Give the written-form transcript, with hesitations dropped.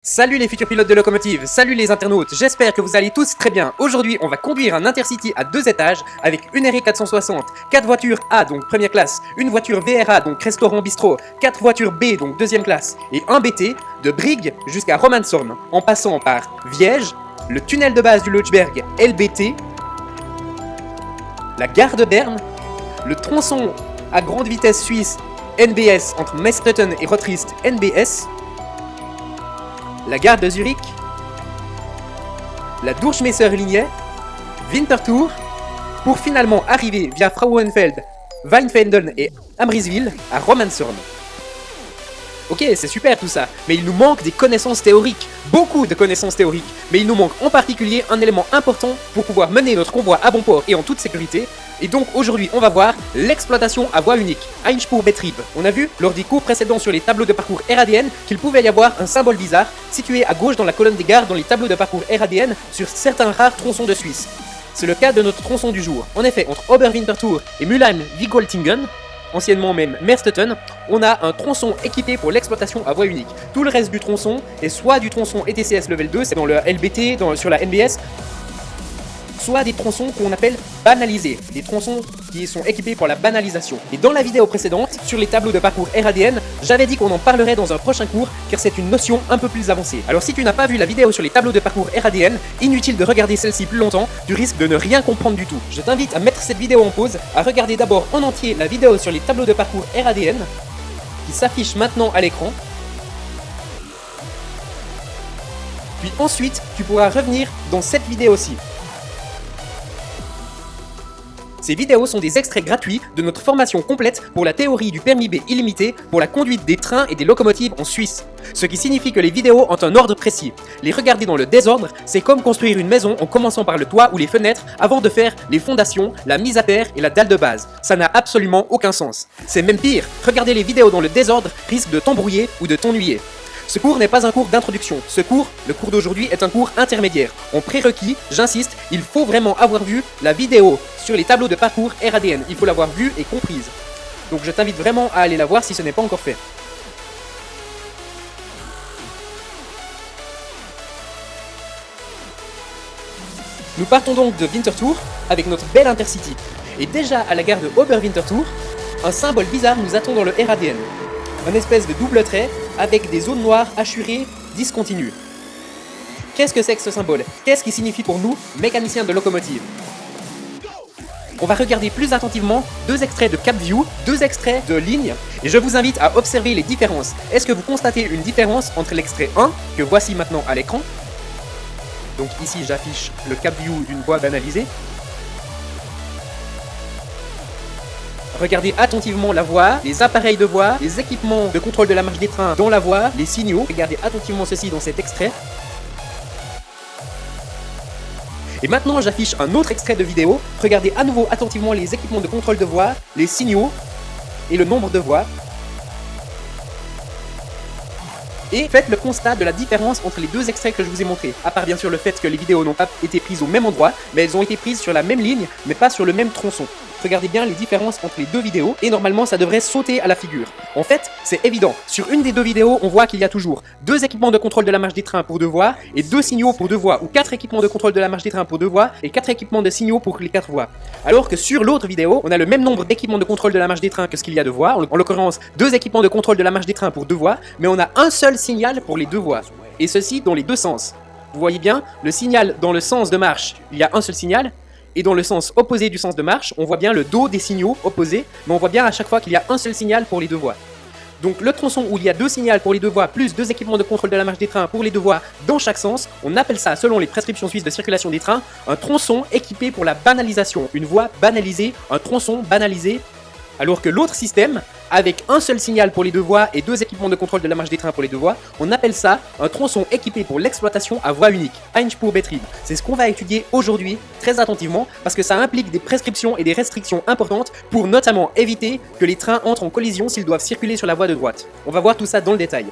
Salut les futurs pilotes de locomotive, salut les internautes, j'espère que vous allez tous très bien. Aujourd'hui, on va conduire un Intercity à 2 étages avec une RE 460, 4 voitures A donc première classe, une voiture VRA donc restaurant bistrot, 4 voitures B donc deuxième classe et un BT de Brigue jusqu'à Romanshorn en passant par Viège, le tunnel de base du Lötschberg LBT, la gare de Berne, le tronçon à grande vitesse suisse NBS entre Mestreten et Rottrist NBS, la gare de Zurich, la Durchmesser-Linie, Winterthur, pour finalement arriver via Frauenfeld, Weinfelden et Amriswil à Romanshorn. Ok, c'est super tout ça, mais il nous manque des connaissances théoriques, beaucoup de connaissances théoriques, mais il nous manque en particulier un élément important pour pouvoir mener notre convoi à bon port et en toute sécurité, et donc aujourd'hui on va voir l'exploitation à voie unique, Einspurbetrieb. On a vu lors des cours précédents sur les tableaux de parcours RADN qu'il pouvait y avoir un symbole bizarre situé à gauche dans la colonne des gares dans les tableaux de parcours RADN sur certains rares tronçons de Suisse. C'est le cas de notre tronçon du jour. En effet, entre Oberwinterthur et Mülheim-Wigoltingen, anciennement même Mestreten, on a un tronçon équipé pour l'exploitation à voie unique. Tout le reste du tronçon est soit du tronçon ETCS Level 2, c'est dans le LBT, sur la NBS, soit des tronçons qu'on appelle banalisés, des tronçons qui sont équipés pour la banalisation. Et dans la vidéo précédente, sur les tableaux de parcours RADN, j'avais dit qu'on en parlerait dans un prochain cours, car c'est une notion un peu plus avancée. Alors si tu n'as pas vu la vidéo sur les tableaux de parcours RADN, inutile de regarder celle-ci plus longtemps, tu risques de ne rien comprendre du tout. Je t'invite à mettre cette vidéo en pause, à regarder d'abord en entier la vidéo sur les tableaux de parcours RADN, qui s'affiche maintenant à l'écran. Puis ensuite, tu pourras revenir dans cette vidéo-ci. Ces vidéos sont des extraits gratuits de notre formation complète pour la théorie du permis B illimité pour la conduite des trains et des locomotives en Suisse. Ce qui signifie que les vidéos ont un ordre précis. Les regarder dans le désordre, c'est comme construire une maison en commençant par le toit ou les fenêtres avant de faire les fondations, la mise à terre et la dalle de base. Ça n'a absolument aucun sens. C'est même pire, regarder les vidéos dans le désordre risque de t'embrouiller ou de t'ennuyer. Ce cours n'est pas un cours d'introduction, ce cours, le cours d'aujourd'hui, est un cours intermédiaire. En prérequis, j'insiste, il faut vraiment avoir vu la vidéo sur les tableaux de parcours RADN, il faut l'avoir vue et comprise. Donc je t'invite vraiment à aller la voir si ce n'est pas encore fait. Nous partons donc de Winterthur avec notre belle Intercity. Et déjà à la gare de Oberwinterthur, un symbole bizarre nous attend dans le RADN. Un espèce de double trait avec des zones noires hachurées discontinues. Qu'est-ce que c'est que ce symbole? Qu'est-ce qui signifie pour nous, mécaniciens de locomotive? On va regarder plus attentivement 2 extraits de Cap View, 2 extraits de ligne, et je vous invite à observer les différences. Est-ce que vous constatez une différence entre l'extrait 1, que voici maintenant à l'écran? Donc ici j'affiche le Cap View d'une voie banalisée. Regardez attentivement la voie, les appareils de voie, les équipements de contrôle de la marche des trains dans la voie, les signaux. Regardez attentivement ceci dans cet extrait. Et maintenant j'affiche un autre extrait de vidéo. Regardez à nouveau attentivement les équipements de contrôle de voie, les signaux et le nombre de voies. Et faites le constat de la différence entre les 2 extraits que je vous ai montrés. À part bien sûr le fait que les vidéos n'ont pas été prises au même endroit, mais elles ont été prises sur la même ligne, mais pas sur le même tronçon. Regardez bien les différences entre les 2 vidéos, et normalement ça devrait sauter à la figure. En fait, c'est évident. Sur une des 2 vidéos, on voit qu'il y a toujours 2 équipements de contrôle de la marche des trains pour 2 voies, et 2 signaux pour 2 voies, ou 4 équipements de contrôle de la marche des trains pour 2 voies, et 4 équipements de signaux pour les 4 voies. Alors que sur l'autre vidéo, on a le même nombre d'équipements de contrôle de la marche des trains que ce qu'il y a de voies, en l'occurrence 2 équipements de contrôle de la marche des trains pour 2 voies, mais on a un seul signal pour les 2 voies, et ceci dans les 2 sens. Vous voyez bien, le signal dans le sens de marche, il y a un seul signal, et dans le sens opposé du sens de marche, on voit bien le dos des signaux opposés, mais on voit bien à chaque fois qu'il y a un seul signal pour les 2 voies. Donc le tronçon où il y a 2 signaux pour les 2 voies, plus 2 équipements de contrôle de la marche des trains pour les 2 voies dans chaque sens, on appelle ça, selon les prescriptions suisses de circulation des trains, un tronçon équipé pour la banalisation. Une voie banalisée, un tronçon banalisé, alors que l'autre système, avec un seul signal pour les 2 voies et 2 équipements de contrôle de la marche des trains pour les 2 voies, on appelle ça un tronçon équipé pour l'exploitation à voie unique, Einspurbetrieb. C'est ce qu'on va étudier aujourd'hui, très attentivement, parce que ça implique des prescriptions et des restrictions importantes pour notamment éviter que les trains entrent en collision s'ils doivent circuler sur la voie de droite. On va voir tout ça dans le détail.